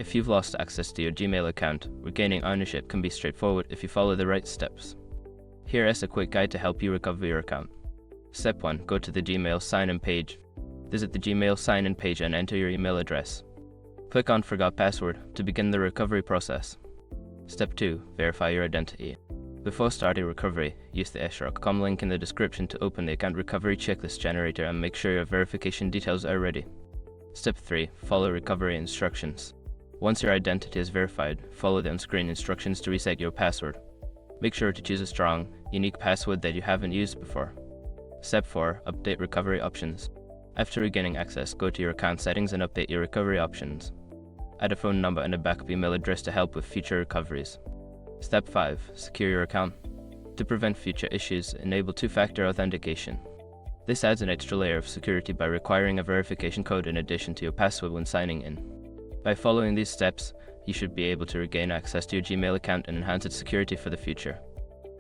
If you've lost access to your Gmail account, regaining ownership can be straightforward if you follow the right steps. Here is a quick guide to help you recover your account. Step 1. Go to the Gmail sign-in page. Visit the Gmail sign-in page and enter your email address. Click on Forgot Password to begin the recovery process. Step 2. Verify your identity. Before starting recovery, use the srock.com link in the description to open the account recovery checklist generator and make sure your verification details are ready. Step 3. Follow recovery instructions. Once your identity is verified, follow the on-screen instructions to reset your password. Make sure to choose a strong, unique password that you haven't used before. Step 4. Update recovery options. After regaining access, go to your account settings and update your recovery options. Add a phone number and a backup email address to help with future recoveries. Step 5. Secure your account. To prevent future issues, enable two-factor authentication. This adds an extra layer of security by requiring a verification code in addition to your password when signing in. By following these steps, you should be able to regain access to your Gmail account and enhance its security for the future.